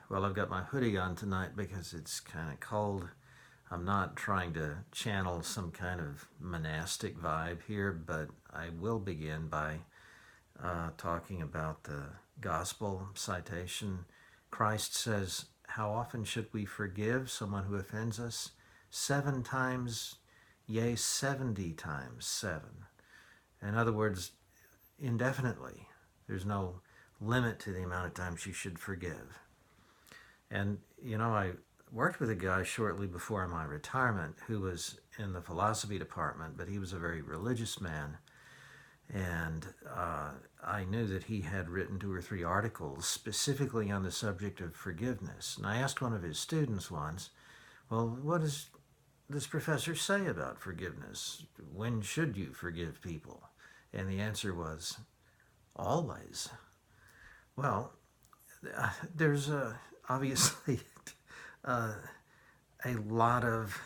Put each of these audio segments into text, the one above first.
Well, I've got my hoodie on tonight because it's kind of cold. I'm not trying to channel some kind of monastic vibe here, but I will begin by talking about the gospel citation. Christ says, "How often should we forgive someone who offends us? 7 times, yea, 70 times 7." In other words, indefinitely. There's no limit to the amount of times you should forgive. And, I worked with a guy shortly before my retirement who was in the philosophy department, but he was a very religious man. And I knew that he had written 2 or 3 articles specifically on the subject of forgiveness. And I asked one of his students once, well, what does this professor say about forgiveness? When should you forgive people? And the answer was, always. Well, there's obviously uh, a lot of,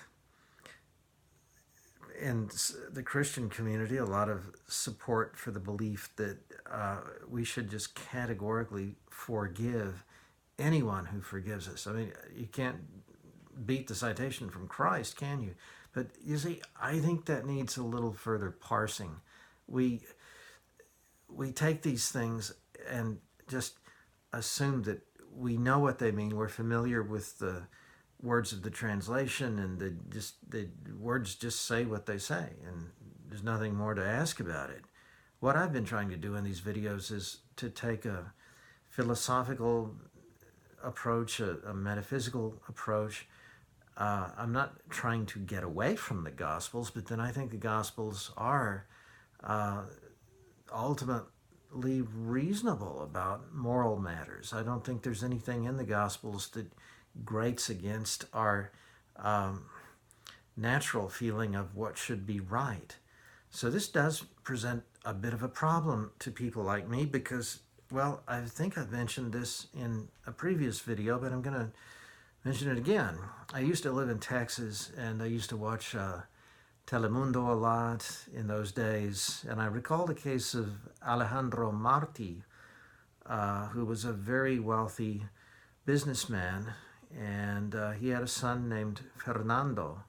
in the Christian community, a lot of support for the belief that we should just categorically forgive anyone who forgives us. I mean, you can't beat the citation from Christ, can you? But you see, I think that needs a little further parsing. We take these things and just assume that we know what they mean. We're familiar with the words of the translation, and the words just say what they say, and there's nothing more to ask about it. What I've been trying to do in these videos is to take a philosophical approach, a metaphysical approach. I'm not trying to get away from the Gospels, but then I think the Gospels are ultimately reasonable about moral matters. I don't think there's anything in the Gospels that grates against our natural feeling of what should be right. So this does present a bit of a problem to people like me because, well, I think I've mentioned this in a previous video, but I'm going to mention it again. I used to live in Texas, and I used to watch Telemundo a lot in those days, and I recall the case of Alejandro Marti, who was a very wealthy businessman, and he had a son named Fernando.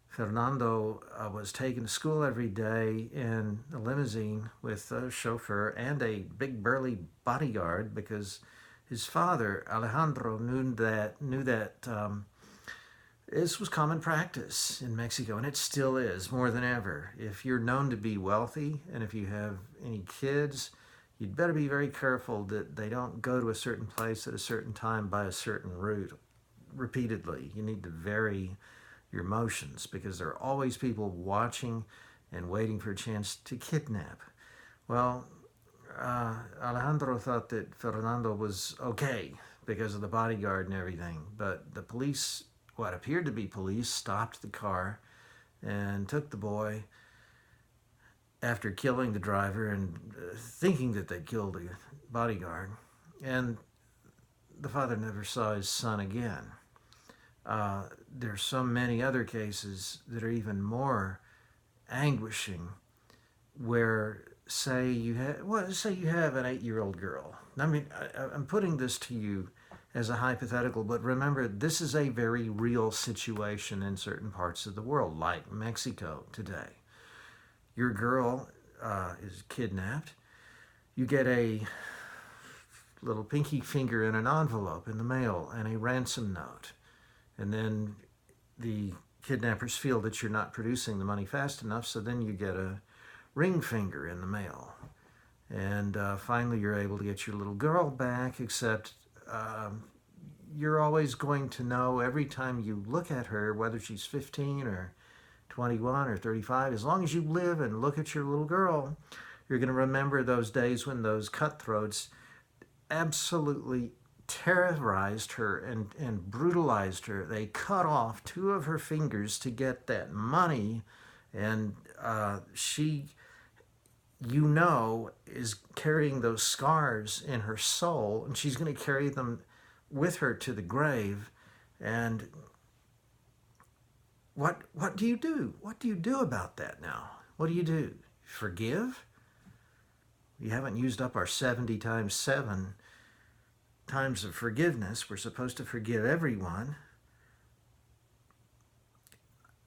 Fernando was taken to school every day in a limousine with a chauffeur and a big burly bodyguard because his father, Alejandro, knew that this was common practice in Mexico, and it still is more than ever. If you're known to be wealthy and if you have any kids, you'd better be very careful that they don't go to a certain place at a certain time by a certain route repeatedly. You need to vary your motions because there are always people watching and waiting for a chance to kidnap. Well, Alejandro thought that Fernando was okay because of the bodyguard and everything, but the police, what appeared to be police, stopped the car and took the boy after killing the driver and thinking that they killed the bodyguard. And the father never saw his son again. There's so many other cases that are even more anguishing where say you have an 8-year-old girl. I mean, I'm putting this to you as a hypothetical, but remember, this is a very real situation in certain parts of the world, like Mexico today. Your girl is kidnapped. You get a little pinky finger in an envelope in the mail and a ransom note. And then the kidnappers feel that you're not producing the money fast enough, so then you get a ring finger in the mail. And finally you're able to get your little girl back, except you're always going to know every time you look at her, whether she's 15 or 21 or 35, as long as you live and look at your little girl, you're going to remember those days when those cutthroats absolutely terrorized her and brutalized her. They cut off 2 of her fingers to get that money, and she, is carrying those scars in her soul, and she's going to carry them with her to the grave. And what do you do? What do you do about that now? What do you do? Forgive? We haven't used up our 70 times 7 times of forgiveness, we're supposed to forgive everyone.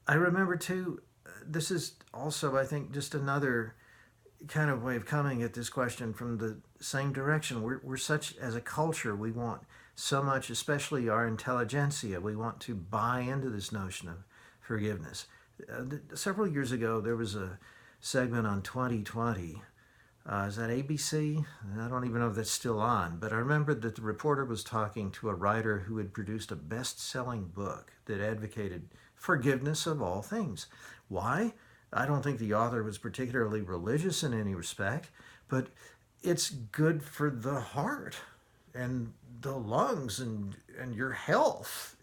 I remember too, this is also, I think, just another kind of way of coming at this question from the same direction. We're such, as a culture, we want so much, especially our intelligentsia, we want to buy into this notion of forgiveness. Several years ago, there was a segment on 2020. Is that ABC? I don't even know if that's still on, but I remember that the reporter was talking to a writer who had produced a best-selling book that advocated forgiveness of all things. Why? I don't think the author was particularly religious in any respect, but it's good for the heart and the lungs and your health.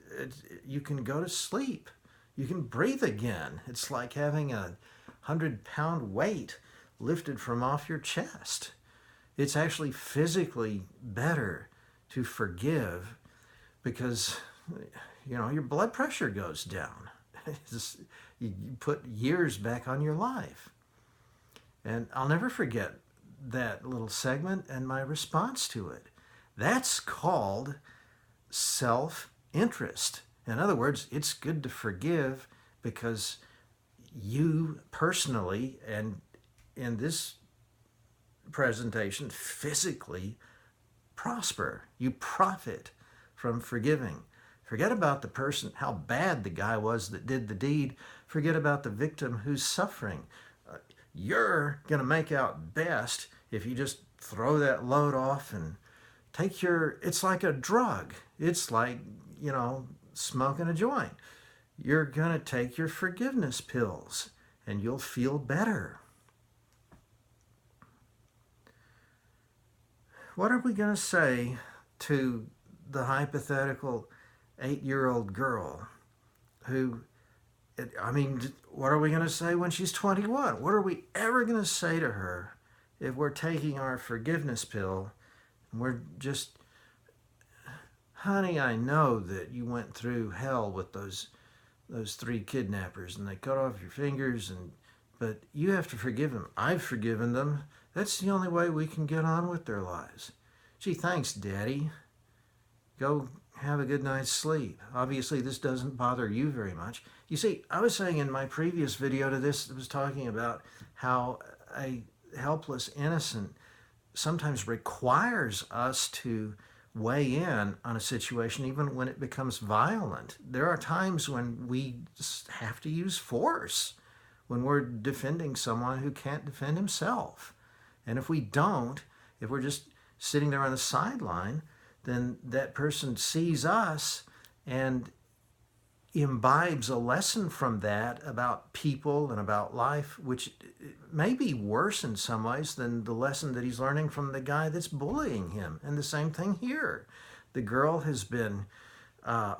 You can go to sleep. You can breathe again. It's like having a 100-pound weight lifted from off your chest. It's actually physically better to forgive because, your blood pressure goes down. You put years back on your life. And I'll never forget that little segment and my response to it. That's called self-interest. In other words, it's good to forgive because you personally, and in this presentation, physically prosper. You profit from forgiving. Forget about the person, how bad the guy was that did the deed. Forget about the victim who's suffering. You're going to make out best if you just throw that load off and it's like a drug. It's like, smoking a joint. You're going to take your forgiveness pills and you'll feel better. What are we going to say to the hypothetical 8-year-old girl who, what are we going to say when she's 21? What are we ever going to say to her if we're taking our forgiveness pill and we're just, honey, I know that you went through hell with those 3 kidnappers and they cut off your fingers, but you have to forgive them. I've forgiven them. That's the only way we can get on with their lives. Gee, thanks, Daddy. Go have a good night's sleep. Obviously, this doesn't bother you very much. You see, I was saying in my previous video to this, I was talking about how a helpless innocent sometimes requires us to weigh in on a situation even when it becomes violent. There are times when we have to use force when we're defending someone who can't defend himself. And if we don't, if we're just sitting there on the sideline, then that person sees us and imbibes a lesson from that about people and about life, which may be worse in some ways than the lesson that he's learning from the guy that's bullying him. And the same thing here. The girl has been an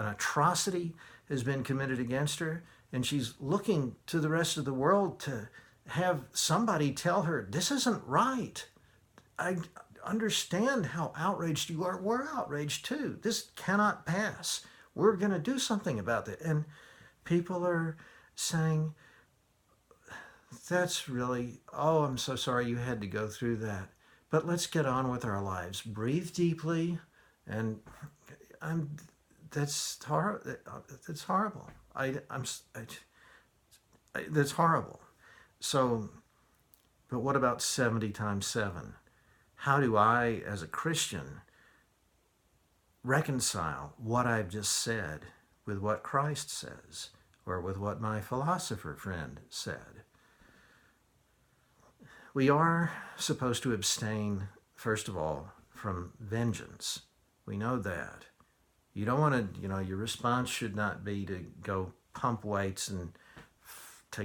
atrocity has been committed against her, and she's looking to the rest of the world to have somebody tell her, this isn't right. I understand how outraged you are. We're outraged too. This cannot pass. We're going to do something about it. And people are saying, that's really, oh, I'm so sorry you had to go through that. But let's get on with our lives. Breathe deeply. And that's horrible. That's horrible. That's horrible. So, but what about 70 times 7? How do I, as a Christian, reconcile what I've just said with what Christ says, or with what my philosopher friend said? We are supposed to abstain, first of all, from vengeance. We know that. You don't want to, your response should not be to go pump weights and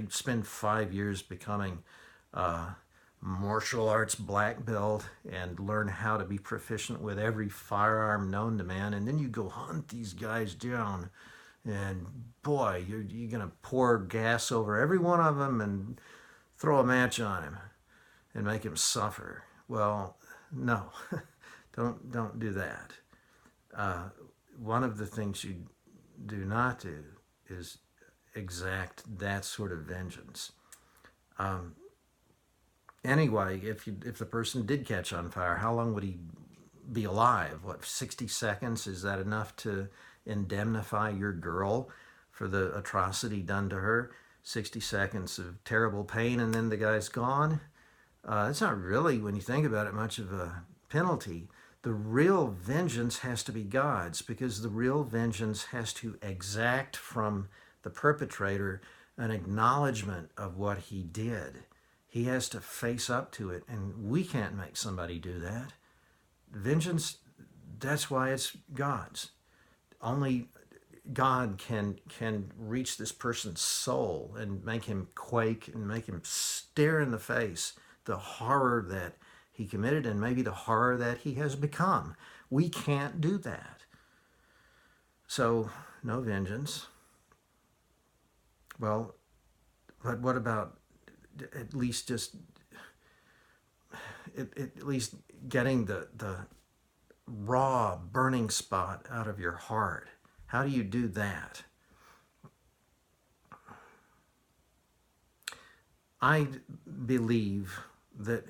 spend 5 years becoming martial arts black belt and learn how to be proficient with every firearm known to man, and then you go hunt these guys down, and boy, you're going to pour gas over every one of them and throw a match on him and make him suffer. Well, no, don't do that. One of the things you do not do is exact that sort of vengeance. Anyway, if the person did catch on fire, how long would he be alive. What, 60 seconds? Is that enough to indemnify your girl for the atrocity done to her? 60 seconds of terrible pain and then the guy's gone? It's not really, when you think about it, much of a penalty. The real vengeance has to be God's, because the real vengeance has to exact from the perpetrator an acknowledgement of what he did. He has to face up to it, and we can't make somebody do that. Vengeance, that's why it's God's. Only God can reach this person's soul and make him quake and make him stare in the face the horror that he committed and maybe the horror that he has become. We can't do that. So, no vengeance. Well, but what about at least just at least getting the raw burning spot out of your heart? How do you do that? I believe that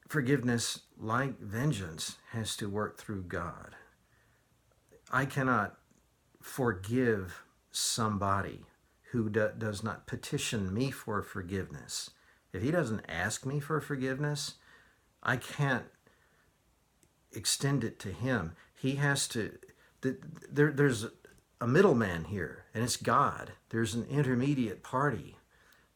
forgiveness, like vengeance, has to work through God. I cannot forgive somebody who does not petition me for forgiveness. If he doesn't ask me for forgiveness, I can't extend it to him. He has to, there's a middleman here, and it's God. There's an intermediate party.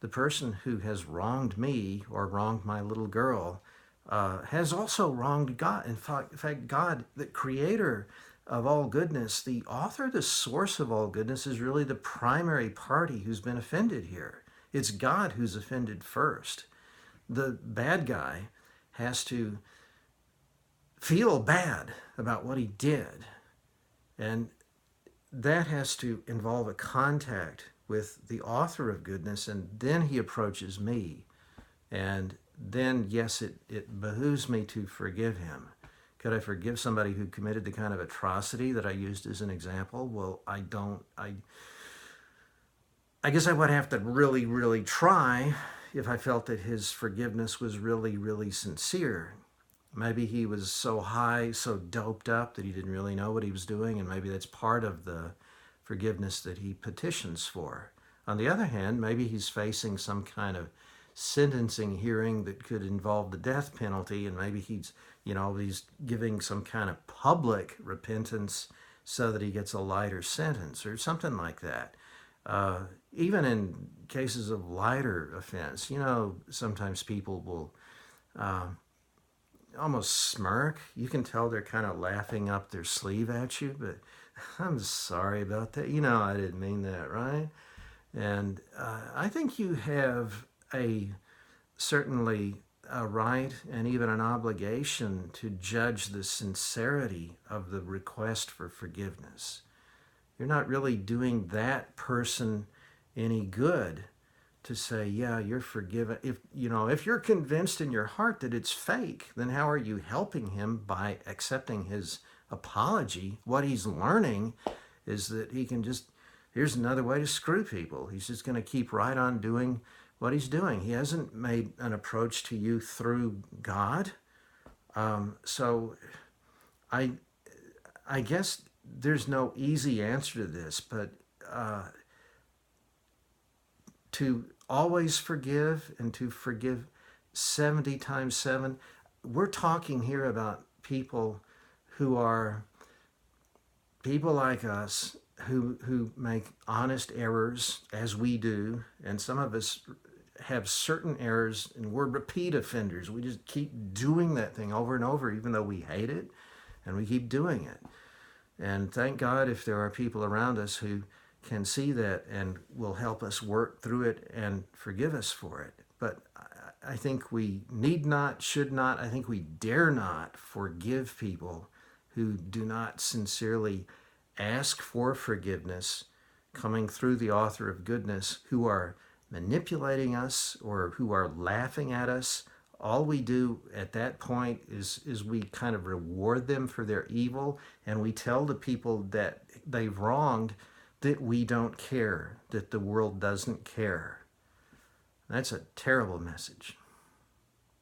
The person who has wronged me or wronged my little girl has also wronged God. In fact, God, the creator of all goodness, the author, the source of all goodness, is really the primary party who's been offended here. It's God who's offended first. The bad guy has to feel bad about what he did, and that has to involve a contact with the author of goodness, and then he approaches me, and then, yes, it behooves me to forgive him. Could I forgive somebody who committed the kind of atrocity that I used as an example? Well, I don't. I guess I would have to really, really try if I felt that his forgiveness was really, really sincere. Maybe he was so high, so doped up that he didn't really know what he was doing, and maybe that's part of the forgiveness that he petitions for. On the other hand, maybe he's facing some kind of sentencing hearing that could involve the death penalty, and maybe he's giving some kind of public repentance so that he gets a lighter sentence or something like that. Even in cases of lighter offense, sometimes people will almost smirk. You can tell they're kind of laughing up their sleeve at you, but I'm sorry about that. I didn't mean that, right? And I think you have certainly a right and even an obligation to judge the sincerity of the request for forgiveness. You're not really doing that person any good to say, yeah, you're forgiven. If you're convinced in your heart that it's fake, then how are you helping him by accepting his apology? What he's learning is that he can here's another way to screw people. He's just going to keep right on doing what he's doing. He hasn't made an approach to you through God. So I guess there's no easy answer to this, but to always forgive and to forgive 70 times 7, we're talking here about people who are people like us who make honest errors, as we do, and some of us have certain errors and we're repeat offenders. We just keep doing that thing over and over, even though we hate it, and we keep doing it. And thank God if there are people around us who can see that and will help us work through it and forgive us for it. But I think we need not, should not, I think we dare not forgive people who do not sincerely ask for forgiveness coming through the author of goodness, who are manipulating us or who are laughing at us. All we do at that point is we kind of reward them for their evil, and we tell the people that they've wronged that we don't care, that the world doesn't care. That's a terrible message.